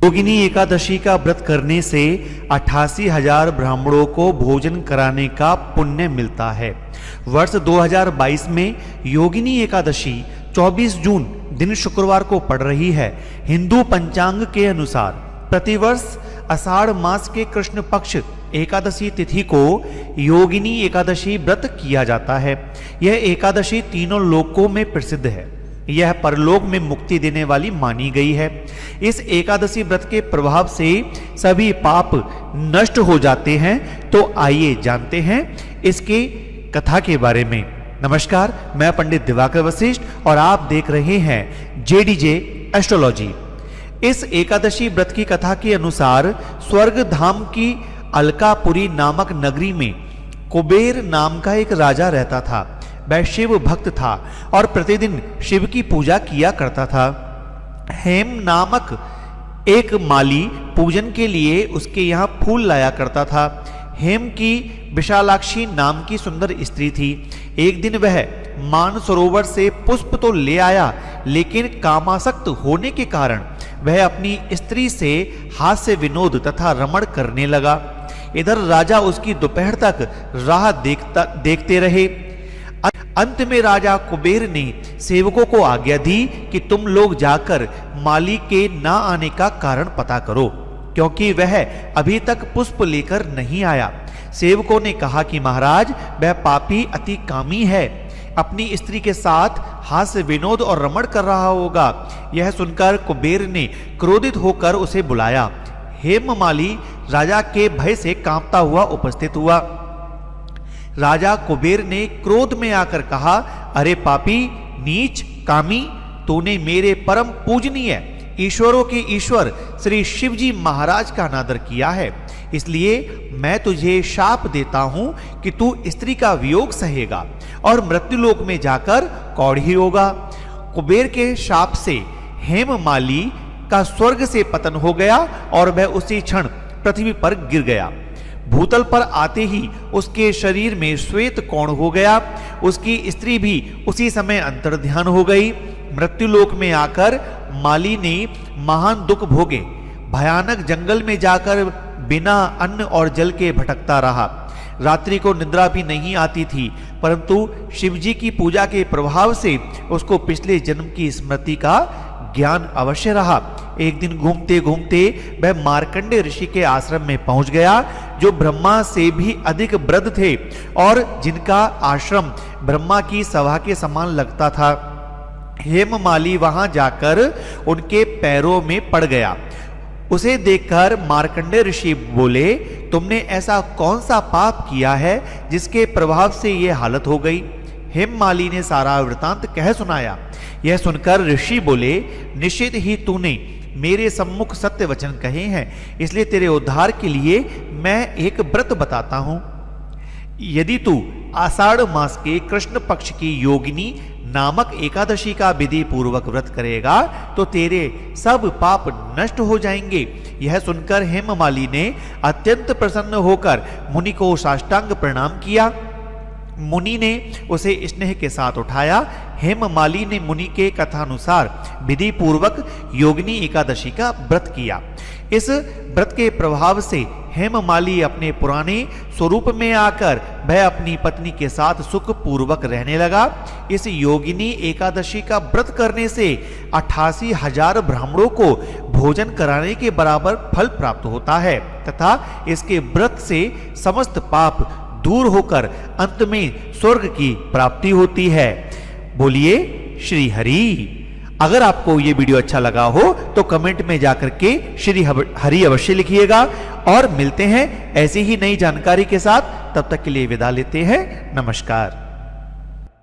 योगिनी एकादशी का व्रत करने से 88,000 ब्राह्मणों को भोजन कराने का पुण्य मिलता है। वर्ष 2022 में योगिनी एकादशी 24 जून दिन शुक्रवार को पड़ रही है। हिंदू पंचांग के अनुसार प्रतिवर्ष आषाढ़ मास के कृष्ण पक्ष एकादशी तिथि को योगिनी एकादशी व्रत किया जाता है। यह एकादशी तीनों लोकों में प्रसिद्ध है। यह परलोक में मुक्ति देने वाली मानी गई है। इस एकादशी व्रत के प्रभाव से सभी पाप नष्ट हो जाते हैं। तो आइए जानते हैं इसके कथा के बारे में। नमस्कार, मैं पंडित दिवाकर वशिष्ठ और आप देख रहे हैं जेडीजे एस्ट्रोलॉजी। इस एकादशी व्रत की कथा के अनुसार स्वर्ग धाम की अलकापुरी नामक नगरी में कुबेर नाम का एक राजा रहता था। वह शिव भक्त था और प्रतिदिन शिव की पूजा किया करता था। हेम नामक एक माली पूजन के लिए उसके यहाँ फूल लाया करता था। हेम की विशालाक्षी नाम की सुंदर स्त्री थी। एक दिन वह मानसरोवर से पुष्प तो ले आया, लेकिन कामासक्त होने के कारण वह अपनी स्त्री से हास्य विनोद तथा रमण करने लगा। इधर राजा उसकी दोपहर तक राह देखते रहे। अंत में राजा कुबेर ने सेवकों को आज्ञा दी कि तुम लोग जाकर माली के ना आने का कारण पता करो, क्योंकि वह अभी तक पुष्प लेकर नहीं आया। सेवकों ने कहा कि महाराज, वह पापी अति कामी है, अपनी स्त्री के साथ हास्य विनोद और रमण कर रहा होगा। यह सुनकर कुबेर ने क्रोधित होकर उसे बुलाया। हेममाली राजा के भय से कांपता हुआ उपस्थित हुआ। राजा कुबेर ने क्रोध में आकर कहा, अरे पापी, नीच, कामी, तूने मेरे परम पूजनीय ईश्वरों के ईश्वर श्री शिवजी महाराज का अनादर किया है। इसलिए मैं तुझे शाप देता हूं कि तू स्त्री का वियोग सहेगा और मृत्युलोक में जाकर कौड़ी होगा। कुबेर के शाप से हेममाली का स्वर्ग से पतन हो गया और वह उसी क्षण पृथ्वी पर गिर गया। भूतल पर आते ही उसके शरीर में श्वेत कोण हो गया। उसकी स्त्री भी उसी समय अंतर्ध्यान हो गई। मृत्युलोक में आकर माली ने महान दुख भोगे। भयानक जंगल में जाकर बिना अन्न और जल के भटकता रहा। रात्रि को निद्रा भी नहीं आती थी, परंतु शिवजी की पूजा के प्रभाव से उसको पिछले जन्म की स्मृति का ज्ञान अवश्य रहा। एक दिन घूमते घूमते वह मार्कंडे ऋषि के आश्रम में पहुंच गया, जो ब्रह्मा से भी अधिक वृद्ध थे और जिनका आश्रम ब्रह्मा की सभा के समान लगता था। हेममाली वहां जाकर उनके पैरों में पड़ गया। उसे देखकर मार्कंडे ऋषि बोले, तुमने ऐसा कौन सा पाप किया है जिसके प्रभाव से यह हालत हो गई? हेममाली ने सारा वृतांत कह सुनाया। यह सुनकर ऋषि बोले, निश्चित ही तूने मेरे सम्मुख सत्य वचन कहे हैं, इसलिए तेरे उद्धार के लिए मैं एक व्रत बताता हूं। यदि तू आषाढ़ मास के कृष्ण पक्ष की योगिनी नामक एकादशी का विधि पूर्वक व्रत करेगा तो तेरे सब पाप नष्ट हो जाएंगे। यह सुनकर हेममाली ने अत्यंत प्रसन्न होकर मुनि को साष्टांग प्रणाम किया। मुनि ने उसे स्नेह के साथ उठाया। हेममाली ने मुनि के कथानुसार विधि पूर्वक योगिनी एकादशी का व्रत किया। इस व्रत के प्रभाव से हेममाली अपने पुराने स्वरूप में आकर वह अपनी पत्नी के साथ सुख पूर्वक रहने लगा। इस योगिनी एकादशी का व्रत करने से 88,000 ब्राह्मणों को भोजन कराने के बराबर फल प्राप्त होता है तथा इसके व्रत से समस्त पाप दूर होकर अंत में स्वर्ग की प्राप्ति होती है। बोलिए श्री हरि। अगर आपको ये वीडियो अच्छा लगा हो तो कमेंट में जाकर के श्री हरि अवश्य लिखिएगा और मिलते हैं ऐसी ही नई जानकारी के साथ। तब तक के लिए विदा लेते हैं। नमस्कार।